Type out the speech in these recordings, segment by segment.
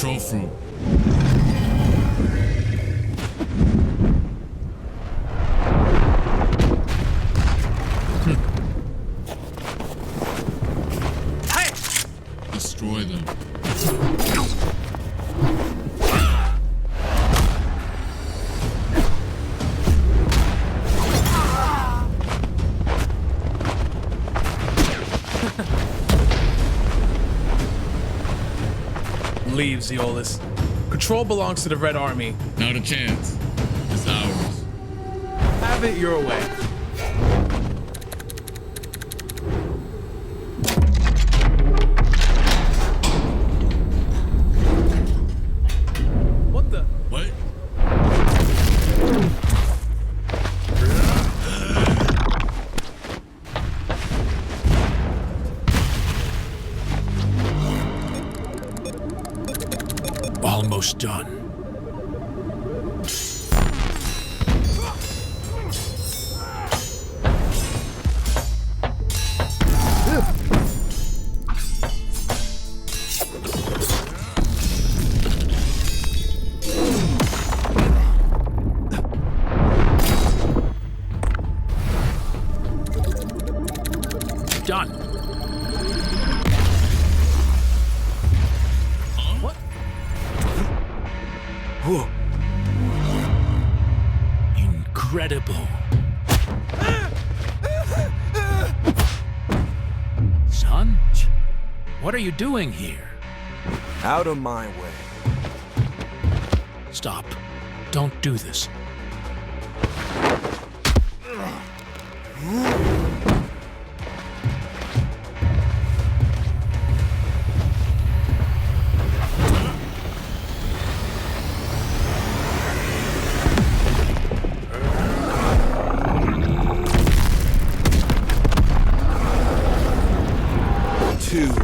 control fruit. Destroy them. Leave, Zeolus. Control belongs to the Red Army. Not a chance. It's ours. Have it your way. What the? What? Almost done. Done. What? Whoa. Incredible. Son? What are you doing here? Out of my way. Stop. Don't do this. Too late.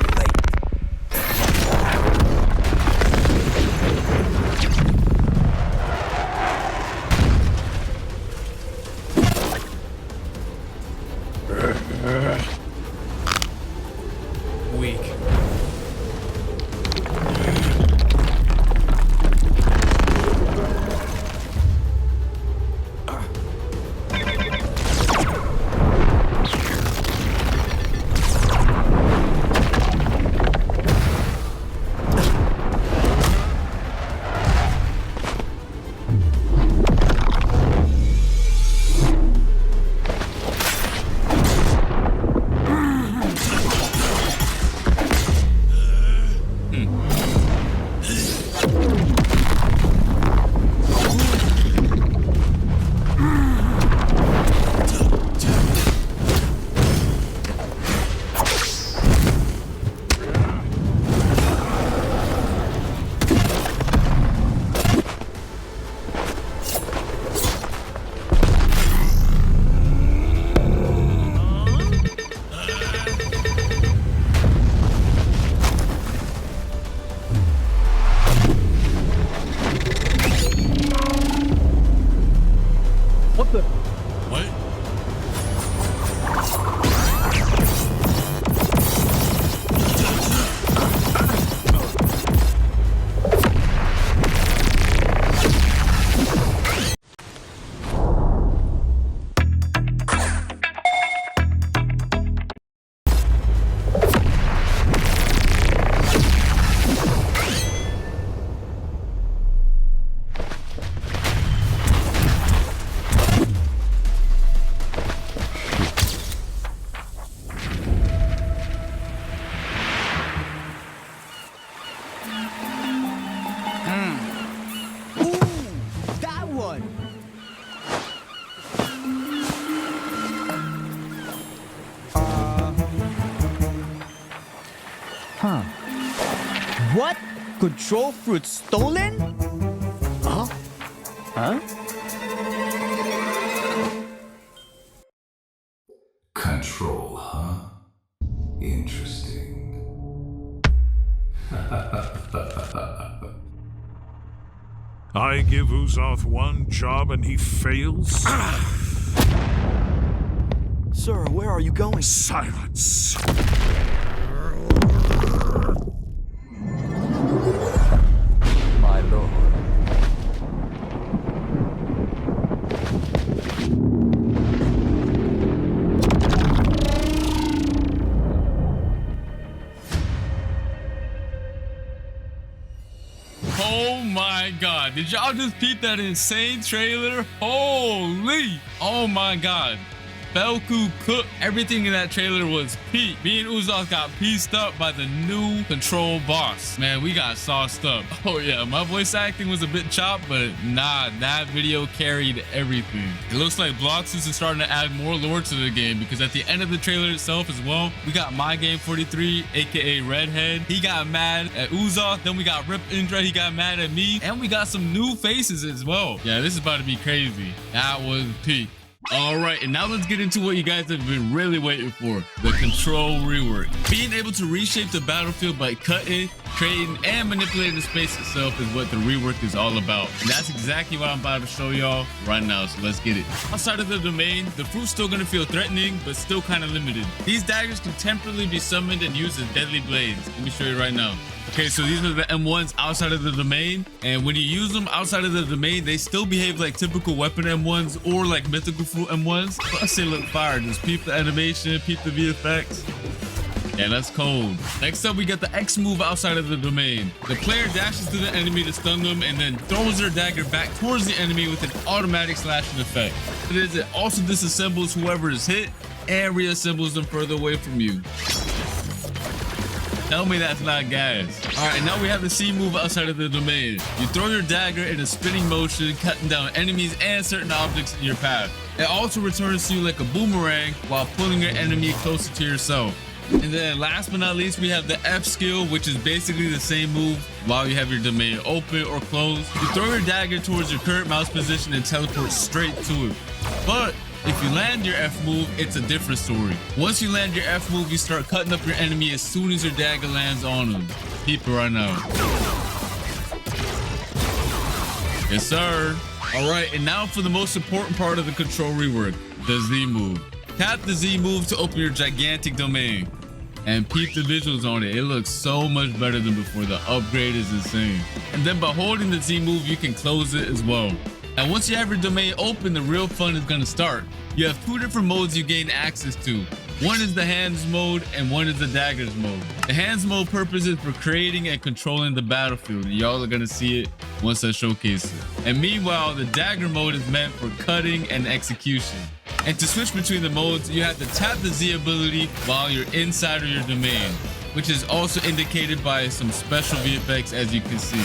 Weak. What the? What? That one! What? Control fruit stolen? Huh? Huh? Control, huh? Interesting. I give Uzoth one job and he fails? Sir, where are you going? Silence! Oh my god. Did y'all just peep that insane trailer? Holy. Oh my god. Belku cooked. Everything in that trailer was peak. Me and Uzak got pieced up by the new control boss. Man, we got sauced up. Oh yeah, my voice acting was a bit chopped, but nah, that video carried everything. It looks like Bloxus is starting to add more lore to the game, because at the end of the trailer itself as well, we got My Game 43, aka Redhead. He got mad at Uzak. Then we got Rip Indra. He got mad at me. And we got some new faces as well. Yeah, this is about to be crazy. That was peak. All right, and now let's get into what you guys have been really waiting for, the control rework. Being able to reshape the battlefield by cutting, creating, and manipulating the space itself is what the rework is all about. And that's exactly what I'm about to show y'all right now, so let's get it. Outside of the domain, the fruit's still gonna feel threatening, but still kind of limited. These daggers can temporarily be summoned and used as deadly blades. Let me show you right now. Okay, so these are the M1s outside of the domain, and when you use them outside of the domain, they still behave like typical weapon M1s or like mythical fruit M1s. Plus they look fire. Just peep the animation, peep the VFX. Yeah, that's cold. Next up, we got the X move outside of the domain. The player dashes to the enemy to stun them and then throws their dagger back towards the enemy with an automatic slashing effect. It also disassembles whoever is hit and reassembles them further away from you. Tell me that's not gas. All right, now we have the C move outside of the domain. You throw your dagger in a spinning motion, cutting down enemies and certain objects in your path. It also returns to you like a boomerang while pulling your enemy closer to yourself. And then last but not least, we have the F skill, which is basically the same move while you have your domain open or closed. You throw your dagger towards your current mouse position and teleport straight to it. But if you land your F move, it's a different story. Once you land your F move, you start cutting up your enemy as soon as your dagger lands on them. Keep it right now. Yes, sir. All right, and now for the most important part of the control rework, the Z move. Tap the Z move to open your gigantic domain. And peep the visuals on it. It looks so much better than before. The upgrade is insane. And then by holding the Z move, you can close it as well. And once you have your domain open, the real fun is going to start. You have two different modes you gain access to. One is the hands mode and one is the daggers mode. The hands mode purpose is for creating and controlling the battlefield. And y'all are going to see it once I showcase it. And meanwhile, the dagger mode is meant for cutting and execution. And to switch between the modes, you have to tap the Z ability while you're inside of your domain, which is also indicated by some special VFX, as you can see.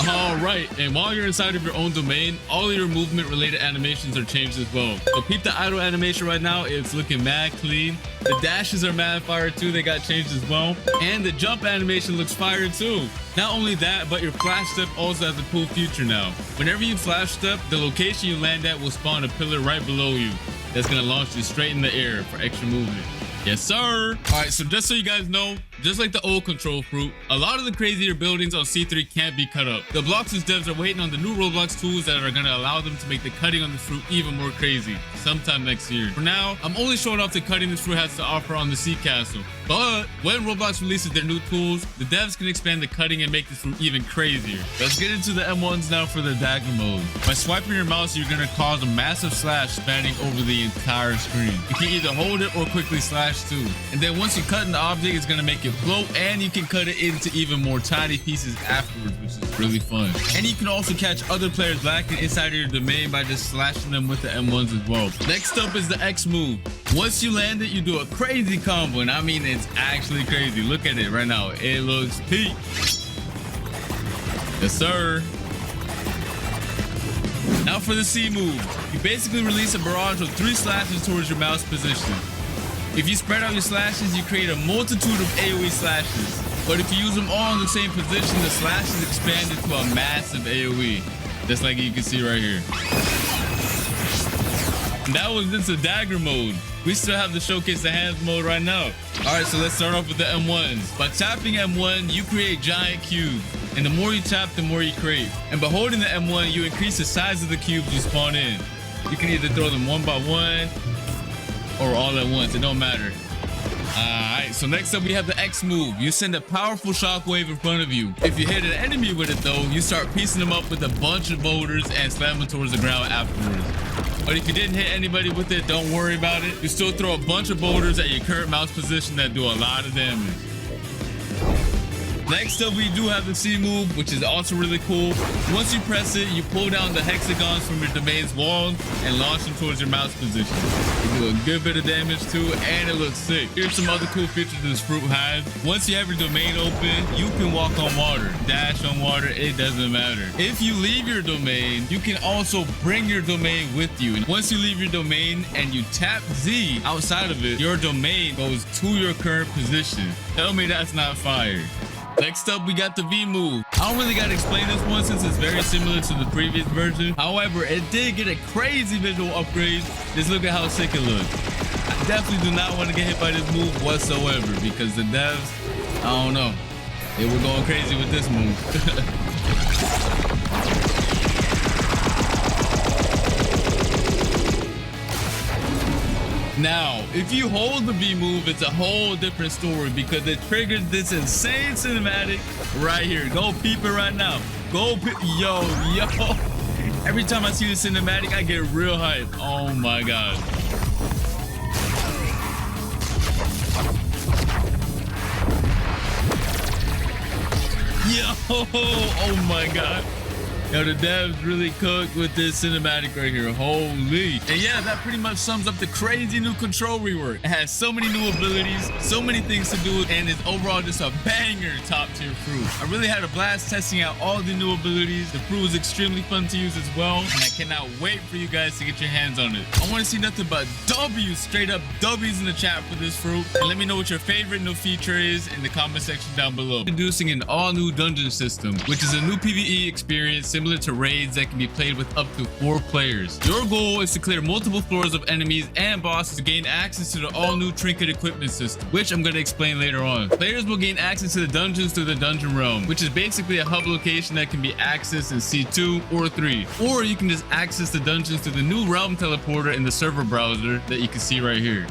All right, and while you're inside of your own domain, all of your movement related animations are changed as well. So peep the idle animation right now. It's looking mad clean. The dashes are mad fire too. They got changed as well. And the jump animation looks fire too. Not only that, but your flash step also has a cool feature now. Whenever you flash step, the location you land at will spawn a pillar right below you. That's gonna launch you straight in the air for extra movement. Yes, sir. All right, so just so you guys know, just like the old control fruit, a lot of the crazier buildings on C3 can't be cut up. The Bloxus devs are waiting on the new Roblox tools that are gonna allow them to make the cutting on the fruit even more crazy sometime next year. For now, I'm only showing off the cutting this fruit has to offer on the Sea Castle. But when Roblox releases their new tools, the devs can expand the cutting and make this fruit even crazier. Let's get into the M1s now for the dagger mode. By swiping your mouse, you're gonna cause a massive slash spanning over the entire screen. You can either hold it or quickly slash too. And then once you cut an object, it's gonna make it float, and you can cut it into even more tiny pieces afterwards, which is really fun. And you can also catch other players lacking inside of your domain by just slashing them with the M1s as well. Next up is the X move. Once you land it, you do a crazy combo, and I mean it's actually crazy. Look at it right now. It looks peak. Yes, sir. Now for the C move. You basically release a barrage of 3 slashes towards your mouse position. If you spread out your slashes, you create a multitude of AoE slashes. But if you use them all in the same position, the slashes expand into a massive AoE. Just like you can see right here. And that was just a dagger mode. We still have to showcase the hands mode right now. All right, so let's start off with the M1s. By tapping M1, you create giant cubes. And the more you tap, the more you create. And by holding the M1, you increase the size of the cubes you spawn in. You can either throw them one by one or all at once. It don't matter. Alright, so next up we have the X move. You send a powerful shockwave in front of you. If you hit an enemy with it though, you start piecing them up with a bunch of boulders and slam them towards the ground afterwards. But if you didn't hit anybody with it, don't worry about it. You still throw a bunch of boulders at your current mouse position that do a lot of damage. Next up, we do have the C move, which is also really cool. Once you press it, you pull down the hexagons from your domain's wall and launch them towards your mouse position. You do a good bit of damage too, and it looks sick. Here's some other cool features this fruit has. Once you have your domain open, you can walk on water, dash on water, it doesn't matter. If you leave your domain, you can also bring your domain with you. And once you leave your domain and you tap Z outside of it, your domain goes to your current position. Tell me that's not fire. Next up, we got the V move. I don't really got to explain this one since it's very similar to the previous version. However, it did get a crazy visual upgrade. Just look at how sick it looks. I definitely do not want to get hit by this move whatsoever because the devs, I don't know, they were going crazy with this move. Now, if you hold the V move, it's a whole different story because it triggers this insane cinematic right here. Go peep it right now. Go peep. Yo. Every time I see the cinematic, I get real hype. Oh my God. Yo. Oh my God. Yo, the devs really cooked with this cinematic right here. Holy. And yeah, that pretty much sums up the crazy new control rework. It has so many new abilities, so many things to do, and it's overall just a banger top tier fruit. I really had a blast testing out all the new abilities. The fruit was extremely fun to use as well, and I cannot wait for you guys to get your hands on it. I want to see nothing but W's, straight up W's in the chat for this fruit. And let me know what your favorite new feature is in the comment section down below. Introducing an all new dungeon system, which is a new PvE experience similar to raids that can be played with up to 4 players. Your goal is to clear multiple floors of enemies and bosses to gain access to the all-new trinket equipment system, which I'm going to explain later on. Players will gain access to the dungeons through the dungeon realm, which is basically a hub location that can be accessed in C2 or 3. Or you can just access the dungeons through the new realm teleporter in the server browser that you can see right here.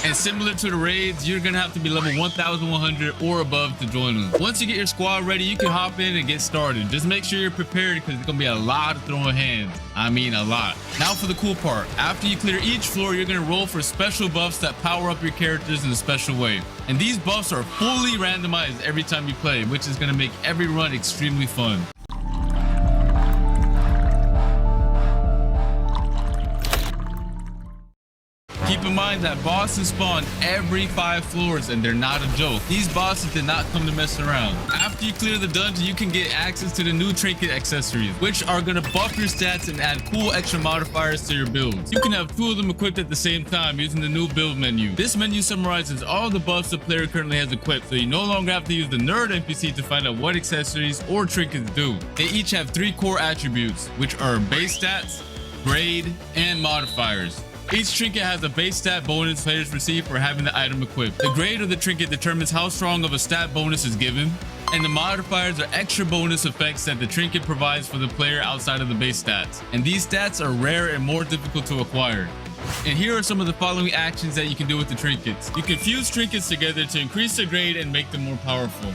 And similar to the raids, you're gonna have to be level 1100 or above to join them. Once you get your squad ready, you can hop in and get started. Just make sure you're prepared because it's gonna be a lot of throwing hands. I mean a lot. Now for the cool part. After you clear each floor, you're gonna roll for special buffs that power up your characters in a special way. And these buffs are fully randomized every time you play, which is gonna make every run extremely fun. Keep in mind that bosses spawn every 5 floors and they're not a joke. These bosses did not come to mess around. After you clear the dungeon, you can get access to the new trinket accessories, which are going to buff your stats and add cool extra modifiers to your builds. You can have 2 of them equipped at the same time using the new build menu. This menu summarizes all the buffs the player currently has equipped, so you no longer have to use the nerd NPC to find out what accessories or trinkets do. They each have 3 core attributes, which are base stats, grade, and modifiers. Each trinket has a base stat bonus players receive for having the item equipped. The grade of the trinket determines how strong of a stat bonus is given, and the modifiers are extra bonus effects that the trinket provides for the player outside of the base stats. And these stats are rare and more difficult to acquire. And here are some of the following actions that you can do with the trinkets. You can fuse trinkets together to increase their grade and make them more powerful.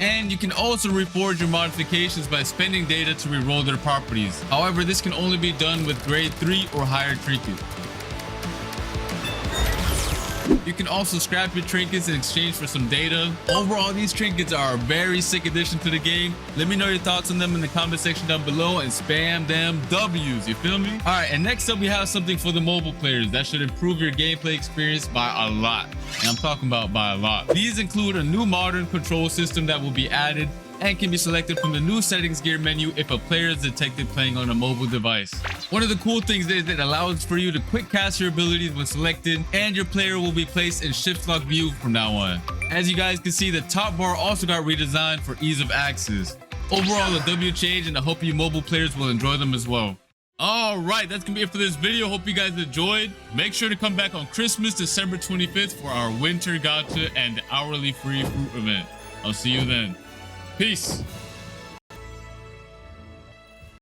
And you can also reforge your modifications by spending data to reroll their properties. However, this can only be done with grade 3 or higher trinkets. You can also scrap your trinkets in exchange for some data. Overall, these trinkets are a very sick addition to the game. Let me know your thoughts on them in the comment section down below and spam them W's, you feel me? All right, and next up we have something for the mobile players that should improve your gameplay experience by a lot. And I'm talking about by a lot. These include a new modern control system that will be added and can be selected from the new settings gear menu if a player is detected playing on a mobile device. One of the cool things is that it allows for you to quick cast your abilities when selected, and your player will be placed in shift lock view from now on. As you guys can see, the top bar also got redesigned for ease of access. Overall, a W change, and I hope you mobile players will enjoy them as well. All right, that's gonna be it for this video. Hope you guys enjoyed. Make sure to come back on Christmas, December 25th for our winter gacha and hourly free fruit event. I'll see you then. Peace.